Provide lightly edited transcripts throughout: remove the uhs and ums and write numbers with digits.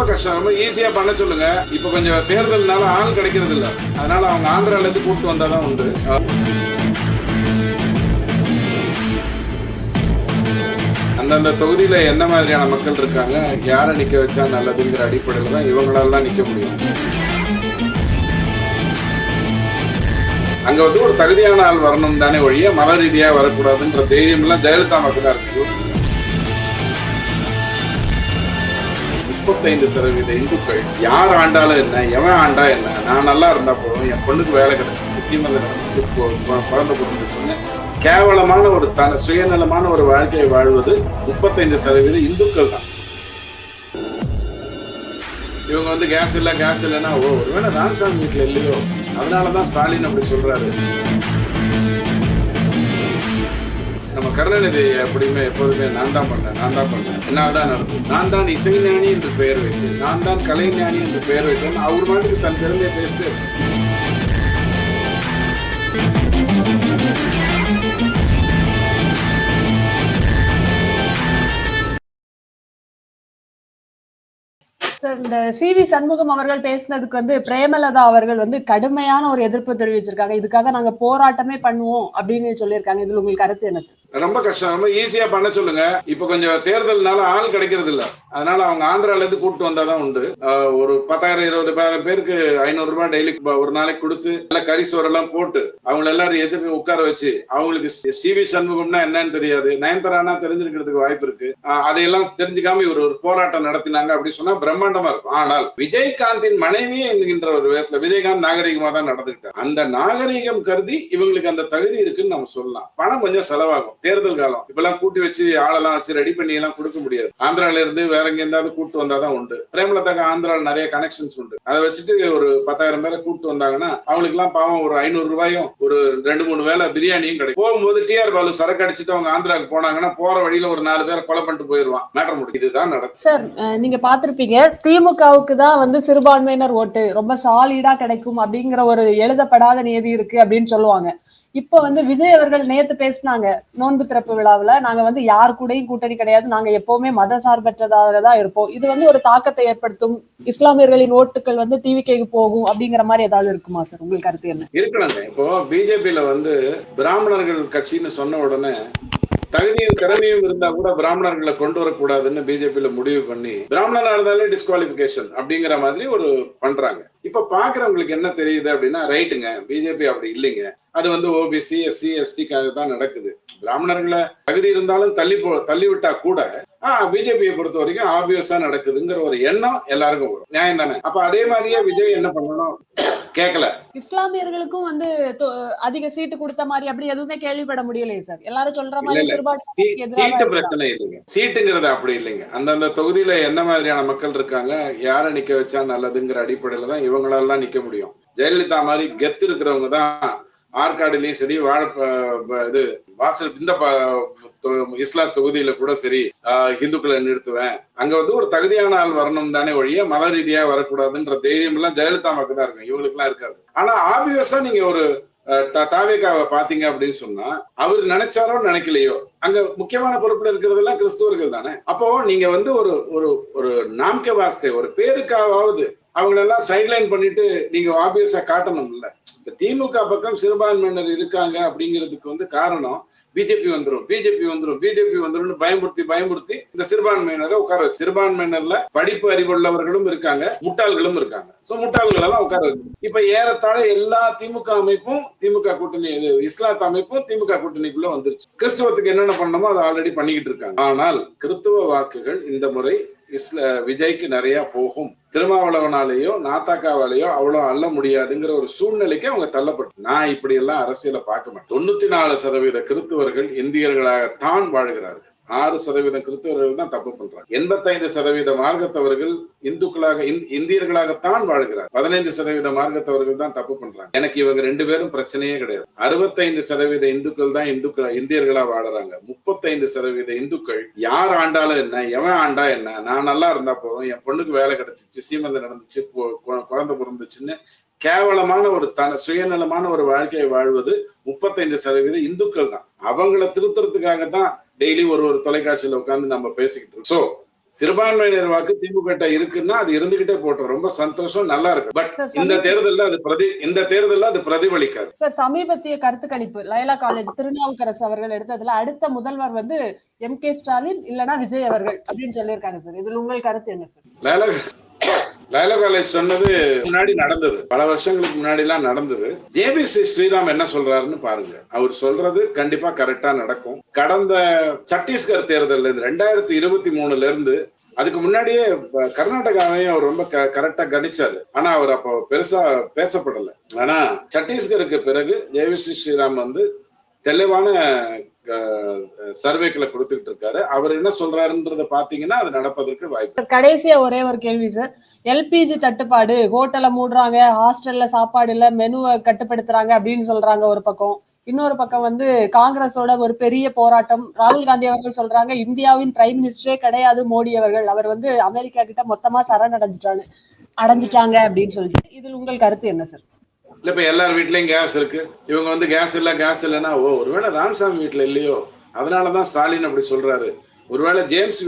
ரொம்ப கஷ்டம். ரொம்ப ஈஸியா பண்ண சொல்லுங்க. இப்ப கொஞ்சம் தேர்தல்னால ஆள் கிடைக்கிறது இல்ல, அதனால அவங்க ஆந்திரால இருந்து கூப்பிட்டு வந்தாதான் உண்டு. அந்தந்த தொகுதியில என்ன மாதிரியான மக்கள் இருக்காங்க, யாரை நிக்க வச்சா நல்லதுங்கிற அடிப்படையில தான் இவங்களால நிக்க முடியும். அங்க ஒரு தகுதியான ஆள் வரணும் தானே ஒழிய மத ரீதியா வரக்கூடாதுன்ற தைரியம் எல்லாம் ஜெயலலிதா மக்கள் தான் இருக்கு. 35% இந்துக்கள் யார் ஆண்டாலும் என்ன, எவன் ஆண்டா என்ன, நான் நல்லா இருந்தா போதும், என் பொண்ணுக்கு வேலை கிடைச்சிச்சு, சீமந்த நடந்துச்சு, குழந்தை பிறந்துச்சுன்னு கேவலமான ஒரு சுயநலமான ஒரு வாழ்க்கையை வாழ்வது 35% இந்துக்கள் தான். இவங்க கேஸ் இல்லைன்னா ஒருவேளை ராமசாமி வீட்டுல இல்லையோ அதனாலதான் ஸ்டாலின் அப்படி சொல்றாரு. நம்ம கருணாநிதி எப்படியுமே எப்போதுமே நான் தான் பண்ணேன் என்னால்தான் நடந்தது, நான் தான் இசைஞானி என்று பெயர் வைத்தேன், நான் தான் கலைஞானி என்று பெயர் வைத்தேன், அவர் மாதிரி தன் திறமையை பேசிட்டு இந்த சி.வி. சண்முகம் அவர்கள் பேசினதுக்கு பிரேமலதா அவர்கள் கடுமையான ஒரு எதிர்ப்பு தெரிவிச்சிருக்காங்க. இதுக்காக நாங்க போராட்டமே பண்ணுவோம் அப்படின்னு சொல்லியிருக்காங்க. இதுல உங்களுக்கு கருத்து என்ன சார்? ரொம்ப கஷ்டம். ரொம்ப ஈஸியா பண்ண சொல்லுங்க. இப்ப கொஞ்சம் தேர்தல்னால ஆள் கிடைக்கிறது இல்ல, அதனால அவங்க ஆந்திரால இருந்து கூப்பிட்டு வந்தாதான் உண்டு. ஒரு 10,000-20,000 பேருக்கு 500 ரூபாய் டெய்லி ஒரு நாளைக்கு கொடுத்து நல்ல கறி சோறெல்லாம் போட்டு அவங்க எல்லாரும் எதிர்ப்பு உட்கார வச்சு, அவங்களுக்கு சி.வி. சண்முகம்னா என்னன்னு தெரியாது, நயன்தாரானா தெரிஞ்சிருக்கிறதுக்கு வாய்ப்பு இருக்கு, அதையெல்லாம் தெரிஞ்சுக்காம இவர் ஒரு போராட்டம் நடத்தினாங்க அப்படி சொன்னா பிரம்மாண்டமா இருக்கும். ஆனால் விஜயகாந்தின் மனைவி என்கின்ற ஒரு விதத்துல விஜயகாந்த் நாகரிகமா தான் நடந்துக்கிட்டார். அந்த நாகரிகம் கருதி இவங்களுக்கு அந்த தகுதி இருக்குன்னு நம்ம சொல்லலாம். பணம் கொஞ்சம் செலவாகும். தேர்தல் காலம் இப்பெல்லாம் கூட்டி வச்சு ஆளெல்லாம் வச்சு ரெடி பண்ணி எல்லாம் கொடுக்க முடியாது. ஆந்திரால இருந்து வேற எங்க இருந்தாவது கூட்டு வந்தாதான் உண்டு. பிரேமலதாக்கு ஆந்திரால நிறைய கனெக்ஷன்ஸ் உண்டு. அதை வச்சுட்டு ஒரு 10,000 பேரை கூட்டு வந்தாங்கன்னா அவங்களுக்கு எல்லாம் பாவம் ஒரு 500 ரூபாயும் ஒரு 2-3 வேளை பிரியாணியும் கிடைக்கும். போகும்போது டிஆர் பாலு சரக்கு அடிச்சுட்டு அவங்க ஆந்திராவுக்கு போனாங்கன்னா போற வழியில ஒரு 4 பேரை கொலை பண்ணிட்டு போயிருவான். மேட்டர் முடியும். இதுதான் நடக்கும். சார், நீங்க பாத்திருப்பீங்க, திமுகவுக்கு தான் சிறுபான்மையினர் ஓட்டு ரொம்ப சாலிடா கிடைக்கும் அப்படிங்கிற ஒரு எழுதப்படாத நியதி இருக்கு அப்படின்னு சொல்லுவாங்க. இப்ப விஜய் அவர்கள் நேத்து பேசினாங்க நோன்பு திறப்பு விழாவுல, நாங்க யார் கூடயும் கூட்டணி கிடையாது, நாங்க எப்பவுமே மத சார்பற்றதாக தான் இருப்போம், இது ஒரு தாக்கத்தை ஏற்படுத்தும், இஸ்லாமியர்களின் ஓட்டுகள் டிவிகேக்கு போகும் அப்படிங்கிற மாதிரி ஏதாவது இருக்குமா சார்? உங்களுக்கு கருத்து என்ன? இருக்கணுங்க. இப்போ பிஜேபியில பிராமணர்கள் கட்சின்னு சொன்ன உடனே தகுதியும் திறமையும் இருந்தா கூட பிராமணர்களை கொண்டு வரக்கூடாதுன்னு பிஜேபியில முடிவு பண்ணி பிராமணனா இருந்தாலே டிஸ்குவாலிபிகேஷன் அப்படிங்கிற மாதிரி ஒரு பண்றாங்க. இப்ப பாக்குறவங்களுக்கு என்ன தெரியுது அப்படின்னா, ரைட்டுங்க, பிஜேபி அப்படி இல்லைங்க, அது ஓபிசி எஸ்சி எஸ்டிக்காக தான் நடக்குது. பிராமணர்களை தகுதி இருந்தாலும் தள்ளி விட்டா கூட பிஜேபியை பொறுத்த வரைக்கும் ஆப்வியஸா நடக்குதுங்கிற ஒரு எண்ணம் எல்லாருக்கும் வரும். நியாயம் தானே? அப்ப அதே மாதிரியே விஜய் என்ன பண்ணணும் கேட்கல. இஸ்லாமியர்களுக்கும் அதிக சீட்டு கொடுத்த மாதிரி அப்படி எதுவுமே கேள்விப்பட முடியலையே சார். எல்லாரும் சொல்ற மாதிரி சீட்டு பிரச்சனை இல்லைங்க, சீட்டுங்கிறது அப்படி இல்லைங்க. அந்தந்த தொகுதியில என்ன மாதிரியான மக்கள் இருக்காங்க, யாரை நிக்க வச்சா நல்லதுங்கிற அடிப்படையில தான் இவங்களால நிக்க முடியும். ஜெயலலிதா மாதிரி கெத்து இருக்கிறவங்க தான் ஆற்காடுலயும் சரி, இது வாசல் இந்த இஸ்லாம் தொகுதியில கூட சரி இந்துக்களை நிறுத்துவேன், அங்க ஒரு தகுதியான ஆள் வரணும் தானே ஒழிய மத ரீதியா வரக்கூடாதுன்ற தைரியம் எல்லாம் ஜெயலலிதா மக்கள் தான் இருக்கும், இவங்களுக்கு எல்லாம் இருக்காது. ஆனா ஆப்வியஸா நீங்க ஒரு தாவேகாவை பாத்தீங்க அப்படின்னு சொன்னா, அவர் நினைச்சாரோ நினைக்கலையோ அங்க முக்கியமான பொறுப்புல இருக்கிறதெல்லாம் கிறிஸ்துவர்கள் தானே. அப்போ நீங்க ஒரு ஒரு ஒரு நாம்கே வாஸ்தே ஒரு பேருக்காவது அவங்களெல்லாம் சைட்லைன் பண்ணிட்டு நீங்க ஆப்வியஸா காட்டணும் இல்ல. இப்ப திமுக பக்கம் சிறுபான்மையினர் இருக்காங்க அப்படிங்கிறதுக்கு காரணம் பிஜேபி வந்துரும் பயமுறுத்தி இந்த சிறுபான்மையினரை உட்கார வச்சு, சிறுபான்மையினர்ல படிப்பு அறிவுள்ளவர்களும் இருக்காங்க, முட்டாள்களும் இருக்காங்க. சோ முட்டாள்கள் எல்லாம் உட்கார வச்சு இப்ப ஏறத்தாழ எல்லா திமுக அமைப்பும் திமுக கூட்டணி, இஸ்லாத் அமைப்பும் திமுக கூட்டணிக்குள்ள வந்துருச்சு. கிறிஸ்துவத்துக்கு என்னென்ன பண்ணணுமோ அதை ஆல்ரெடி பண்ணிக்கிட்டு இருக்காங்க. ஆனால் கிறிஸ்துவ வாக்குகள் இந்த முறை விஜய்க்கு நிறைய போகும். திருமாவளவனாலேயோ நாத்தாக்காவாலேயோ அவ்வளவு அள்ள முடியாதுங்கிற ஒரு சூழ்நிலைக்கு அவங்க தள்ளப்பட்டு, நான் இப்படி எல்லாம் அரசியலை பார்க்க மாட்டேன். 94% கிறிஸ்துவர்கள் இந்தியர்களாகத்தான் வாழ்கிறார்கள். 6% கிறிஸ்தவர்கள் தான் தப்பு பண்றாங்க. 85% மார்க்கத்தவர்கள் இந்தியர்களாகத்தான் வாழ்கிறார். 15% மார்க்கத்தவர்கள் தான் தப்பு பண்றாங்க. எனக்கு இவங்க 2 பேரும் பிரச்சனையே கிடையாது. 65% இந்துக்கள் தான் இந்தியர்களா வாழறாங்க. 35% இந்துக்கள் யார் ஆண்டாலும் என்ன, எவன் ஆண்டா என்ன, நான் நல்லா இருந்தா போதும், என் பொண்ணுக்கு வேலை கிடைச்சிச்சு, சீமந்தம் நடந்துச்சு, குழந்தை பிறந்துச்சுன்னு கேவலமான ஒரு சுயநலமான ஒரு வாழ்க்கையை வாழ்வது 35% இந்துக்கள் தான். அவங்கள திருத்துறதுக்காகத்தான் டெய்லி ஒரு தொலைக்காட்சியில உட்கார்ந்து நம்ம பேசிக்கிட்டு இருக்கோம். சோ சிறுபான்மையினர் வாக்கு திமுக இருக்குன்னா அது இருந்துகிட்டே போட்டோம், ரொம்ப சந்தோஷம், நல்லா இருக்கு. பட் இந்த தேர்தல்ல அது பிரதிபலிக்காது. சமீபத்திய கருத்து கணிப்பு லைலா காலேஜ் திருநாவுக்கரசு அவர்கள் எடுத்ததுல அடுத்த முதல்வர் வந்து M.K. ஸ்டாலின் இல்லனா விஜய் அவர்கள் அப்படின்னு சொல்லியிருக்காங்க சார். இதுல உங்கள் கருத்து என்ன சார்? லைலா காலேஜ் சொன்னது முன்னாடி நடந்தது, பல வருஷங்களுக்கு முன்னாடி எல்லாம் நடந்தது. ஜேபிசி ஸ்ரீராம் என்ன சொல்றாருன்னு பாருங்க. அவர் சொல்றது கண்டிப்பா கரெக்டா நடக்கும். கடந்த சத்தீஸ்கர் தேர்தல் 2023 இருந்து அதுக்கு முன்னாடியே கர்நாடகாவையும் அவர் ரொம்ப கரெக்டா கணிச்சாரு. ஆனா அவர் அப்போ பெருசா பேசப்படல. ஆனா சத்தீஸ்கருக்கு பிறகு ஜேபிசி ஸ்ரீராம் வந்து தெளிவான சர்வேக்களை கொடுத்துட்டு இருக்காரு. அவர் என்ன சொல்றாருன்றத பாத்தீங்கன்னா அது நடப்பதற்கு வாய்ப்பு. கடைசியா ஒரே ஒரு கேள்வி சார். LPG தட்டுப்பாடு, ஹோட்டலை மூடுறாங்க, ஹாஸ்டல்ல சாப்பாடு இல்ல, மெனுவை கட்டுப்படுத்துறாங்க அப்படின்னு சொல்றாங்க ஒரு பக்கம். இன்னொரு பக்கம் வந்து காங்கிரஸோட ஒரு பெரிய போராட்டம். ராகுல் காந்தி அவர்கள் சொல்றாங்க இந்தியாவின் பிரைம் மினிஸ்டரே கிடையாது மோடி அவர்கள், அவர் வந்து அமெரிக்கா கிட்ட மொத்தமா அடைஞ்சிட்டாங்க அப்படின்னு சொல்லிட்டு. இதில் உங்கள் கருத்து என்ன சார்? இல்ல இப்ப எல்லார் வீட்லயும் கேஸ் இருக்கு. இவங்க வந்து கேஸ் இல்லைன்னா ஒருவேளை ராமசாமி வீட்டுல இல்லையோ அதனாலதான் ஸ்டாலின் அப்படி சொல்றாரு. ஒருவேளை ஜேம்ஸ்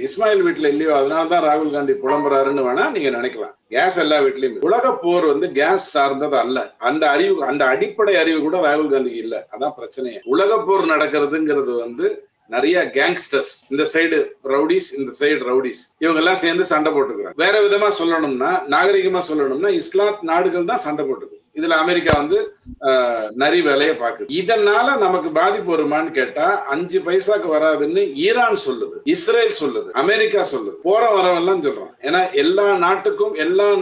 இஸ்மாயில் வீட்டுல இல்லையோ அதனாலதான் ராகுல் காந்தி புலம்புறாருன்னு வேணா நீங்க நினைக்கலாம். கேஸ் எல்லா வீட்லயும். உலக போர் வந்து கேஸ் சார்ந்தது அல்ல. அந்த அடிப்படை அறிவு கூட ராகுல் காந்திக்கு இல்ல. அதான் பிரச்சனையே. உலக போர் நடக்கிறதுங்கிறது வந்து நிறைய கேங்ஸ்டர்ஸ், இந்த சைடு ரவுடிஸ், இந்த சைடு ரவுடிஸ், இவங்க எல்லாம் சேர்ந்து சண்டை போட்டுக்கிறாங்க. வேற விதமா சொல்லணும்னா, நாகரிகமா சொல்லணும்னா, இஸ்லாம் நாடுகள் தான் சண்டை போட்டுக்கு. இதுல அமெரிக்கா வந்து நிறைய வேலையை பாக்குது. இதனால நமக்கு பாதிப்பு வருமானு கேட்டா 5 பைசாக்கு வராதுன்னு ஈரான் சொல்லுது, இஸ்ரேல் சொல்லுது, அமெரிக்கா சொல்லுது, போற வரவெல்லாம் சொல்றோம். ஏன்னா எல்லா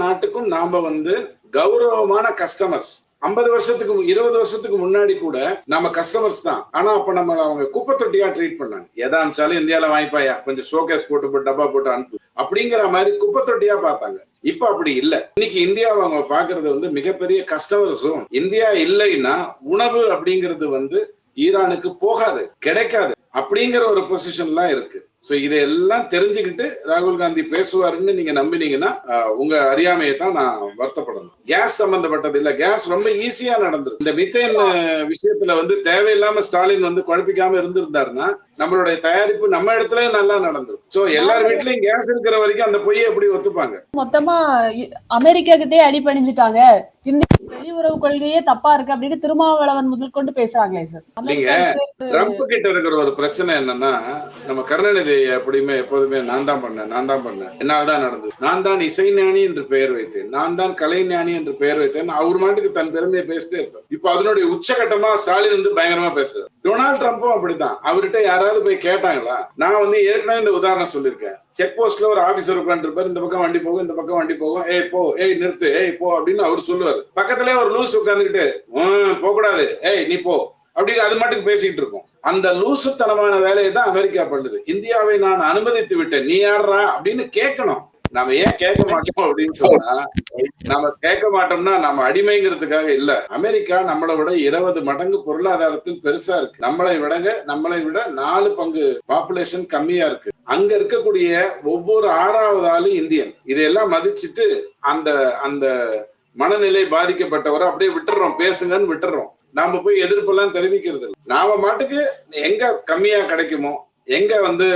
நாட்டுக்கும் நாம வந்து கௌரவமான கஸ்டமர்ஸ். 50 வருஷத்துக்கு 20 வருஷத்துக்கு முன்னாடி கூட நம்ம கஸ்டமர்ஸ் தான். ஆனா அப்ப நம்ம அவங்க குப்பை தொட்டியா ட்ரீட் பண்ணாங்க. எதா அமிச்சாலும் இந்தியால வாங்கிப்பாயா, கொஞ்சம் ஷோகேஸ் போட்டு டப்பா போட்டு அனுப்பு அப்படிங்கிற மாதிரி குப்பை தொட்டியா பார்த்தாங்க. இப்ப அப்படி இல்ல. இன்னைக்கு இந்தியாவை அவங்க பாக்குறது வந்து மிகப்பெரிய கஸ்டமர் ஜோன். இந்தியா இல்லைன்னா உணவு அப்படிங்கிறது வந்து ஈரானுக்கு போகாது, கிடைக்காது அப்படிங்கிற ஒரு பொசிஷன்லாம் இருக்கு. சோ இதையெல்லாம் தெரிஞ்சுக்கிட்டு ராகுல் காந்தி பேசுவாருன்னு நீங்க நம்பினீங்கன்னா உங்க அறியாமையை தான் நான் வருத்தப்படணும். கேஸ் சம்பந்தப்பட்டது இல்ல, கேஸ் ரொம்ப ஈஸியா நடந்துரும். இந்த மித்தேன் விஷயத்துல வந்து தேவையில்லாம ஸ்டாலின் வந்து குழப்பிக்காம இருந்திருந்தாருன்னா நம்மளுடைய தயாரிப்பு நம்ம இடத்துல நல்லா நடந்துரும். சோ எல்லார் வீட்லயும் கேஸ் இருக்கிற வரைக்கும் அந்த பொய்யை எப்படி ஒத்துப்பாங்க? மொத்தமா அமெரிக்கா கிட்டே அடிபணிஞ்சிட்டாங்க, இந்த வெளியுறவு கொள்கையே தப்பா இருக்கு அப்படின்னு திருமாவளவன் முதல் கொண்டு பேசுறாங்களே சார். நீங்க ட்ரம்ப் கிட்ட இருக்கிற ஒரு பிரச்சனை என்னன்னா, நம்ம கருணாநிதி எப்போதுமே நான் தான் பண்ணேன், என்னால்தான் நடந்தது, நான் தான் இசைஞானி என்று பெயர் வைத்தேன், நான் தான் கலைஞானி என்று பெயர் வைத்தேன், அவர் மாட்டுக்கு தன் பெருமையை பேசிட்டே இருப்பார். இப்ப அதனுடைய உச்சகட்டமா ஸ்டாலின் வந்து பயங்கரமா பேசுறாரு. டொனால்ட் ட்ரம்ப்பும் அப்படித்தான். அவர்கிட்ட யாராவது போய் கேட்டாங்களா? நான் வந்து ஏற்கனவே இந்த உதாரணம் சொல்லியிருக்கேன். செக் போஸ்ட்ல ஒரு ஆபீசர் உட்கார்ந்து இருப்பாரு, இந்த பக்கம் வண்டி போகும், இந்த பக்கம் வண்டி போகும், ஏய் போ, ஏய் நிறுத்து, ஏய் போ அப்படின்னு அவர் சொல்லுவாரு. பக்கத்திலே ஒரு லூஸ் உட்கார்ந்துக்கிட்டு போக கூடாது, ஏய் நீ போ அப்படின்னு அது மட்டும் பேசிட்டு இருக்கும். அந்த லூசுத்தனமான வேலையை தான் அமெரிக்கா பண்ணுது. இந்தியாவை நான் அனுமதித்து விட்டேன், நீ யாரா அப்படின்னு கேட்கணும். நாம ஏன் கேட்க மாட்டோம் அப்படின்னு சொன்னா, நம்ம கேட்க மாட்டோம்னா நம்ம அடிமைங்கிறதுக்காக இல்ல. அமெரிக்கா நம்மளை விட 20 மடங்கு பொருளாதாரத்தில் பெருசா இருக்கு. நம்மளை விட 4 பங்கு பாப்புலேஷன் கம்மியா இருக்கு. அங்க இருக்கக்கூடிய ஒவ்வொரு 6வது ஆளும் இந்தியன். இதையெல்லாம் மதிச்சுட்டு அந்த மனநிலை பாதிக்கப்பட்டவரை அப்படியே விட்டுறோம், பேசுங்கன்னு விட்டுறோம். நாம போய் எதிர்ப்பெல்லாம் தெரிவிக்கிறது. நாம மாட்டுக்கு எங்க கம்மியா கிடைக்குமோ, எங்க வந்து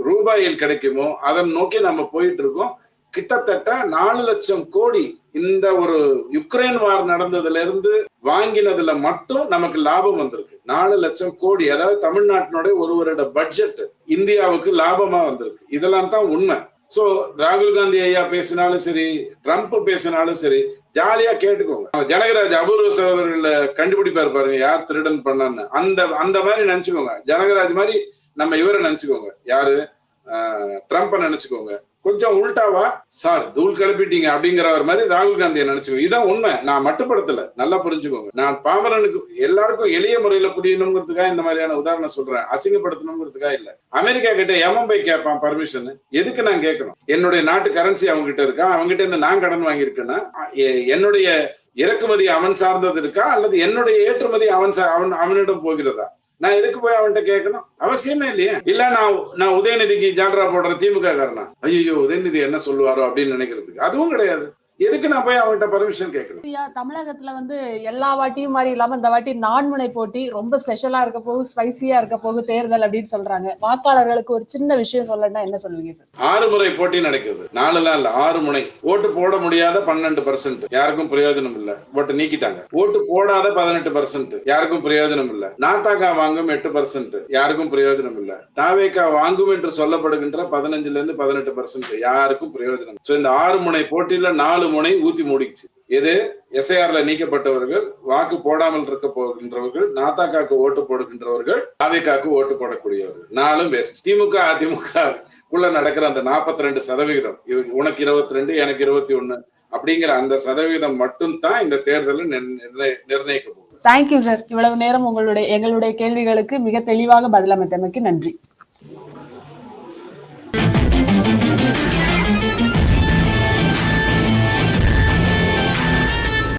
ரூபாயில் கிடைக்குமோ அதை நோக்கி நம்ம போயிட்டு இருக்கோம். கிட்டத்தட்ட 4 லட்சம் கோடி இந்த ஒரு யுக்ரைன் வார் நடந்ததுல இருந்து வாங்கினதுல மட்டும் நமக்கு லாபம் வந்திருக்கு. 4 லட்சம் கோடி, அதாவது தமிழ்நாட்டினுடைய ஒரு வருட பட்ஜெட் இந்தியாவுக்கு லாபமா வந்திருக்கு. இதெல்லாம் தான் உண்மை. சோ ராகுல் காந்தி ஐயா பேசினாலும் சரி, ட்ரம்ப் பேசினாலும் சரி, ஜாலியா கேட்டுக்கோங்க. ஜனகராஜ் அபூர்வ சகோதரர்கள கண்டுபிடிப்பாரு பாருங்க யார் திருடன் பண்ணான்னு, அந்த மாதிரி நினைச்சுக்கோங்க. ஜனகராஜ் மாதிரி நம்ம இவரை நினைச்சுக்கோங்க, யாரு ட்ரம்ப் நினைச்சுக்கோங்க. கொஞ்சம் உள்டாவா சார் தூள் கிளப்பிட்டீங்க அப்படிங்கிற மாதிரி ராகுல் காந்தியை நினைச்சுக்கோங்க. இதான் உண்மை. நான் மட்டுப்படுத்தல, நல்லா புரிஞ்சுக்கோங்க. நான் பாமரனுக்கு எல்லாருக்கும் எளிய முறையில புரியணுங்கிறதுக்காக இந்த மாதிரியான உதாரணம் சொல்றேன், அசிங்கப்படுத்தணுங்கிறதுக்காக இல்ல. அமெரிக்கா கிட்ட எவன் போய் கேட்பான் பர்மிஷன்? எதுக்கு நான் கேட்கணும்? என்னுடைய நாட்டு கரன்சி அவங்க கிட்ட இருக்கா? அவங்க கிட்ட இருந்து நான் கடன் வாங்கியிருக்கேன்னா என்னுடைய இறக்குமதி அவன் சார்ந்தது இருக்கா, அல்லது என்னுடைய ஏற்றுமதி அவனிடம் போகிறதா? நான் எதுக்கு போய் அவன்கிட்ட கேட்கணும்? அவசியமே இல்லையே. இல்ல நான் உதயநிதிக்கு ஜால்ரா போடுற திமுக காரனா, ஐயோ உதயநிதி என்ன சொல்லுவாரோ அப்படின்னு நினைக்கிறதுக்கு அதுவும் கிடையாது. எதுக்கு நான் போய் அவங்ககிட்ட பர்மிஷன் கேட்கணும்? தமிழகத்துல வந்து எல்லா வாட்டியும் மாதிரி இல்லாம இந்த வாட்டி 4 முனை போட்டி ரொம்ப ஸ்பெஷலா இருக்க போகுது, ஸ்பைசியா இருக்க போகுது தேர்தல் அப்படின்னு சொல்றாங்க. வாக்காளர்களுக்கு ஒரு சின்ன விஷயம் சொல்லணும்னா என்ன சொல்லுவீங்க சார்? 6 முறை போட்டி நடக்குது, 4லாம் இல்ல, 6 முனை. ஓட்டு போட முடியாத 12%, யாருக்கும் பிரயோஜனம் இல்ல, ஓட்டு நீக்கிட்டாங்க. ஓட்டு போடாத 18%, யாருக்கும் பிரயோஜனம் இல்ல. நாத்தாக்கா வாங்கும் 8%, யாருக்கும் பிரயோஜனம் இல்ல. தாவேக்கா வாங்கும் என்று சொல்லப்படுகின்ற 15ல இருந்து 18%, யாருக்கும் பிரயோஜனம். இந்த 6 முனை போட்டியில 4 முனை ஊத்தி மூடிச்சு. எது? எஸ்ஐஆர்ல நீக்கப்பட்டவர்கள், வாக்கு போடாமல் இருக்க போகின்றவர்கள், நாத்தாக்காக்கு ஓட்டு போடுகின்றவர்கள், தாவேக்காக்கு ஓட்டு போடக்கூடியவர்கள், 4ம் வேஸ்ட். திமுக அதிமுக நடக்கிற அந்த 42%, உனக்கு 22 எனக்கு 21 அப்படிங்கிற அந்த சதவீதம் மட்டும் தான் இந்த தேர்தலில் நிர்ணயிக்க போகுது. Thank you sir. இவ்வளவு நேரம் எங்களுடைய கேள்விகளுக்கு மிக தெளிவாக பதிலமைத்தமைக்கு நன்றி.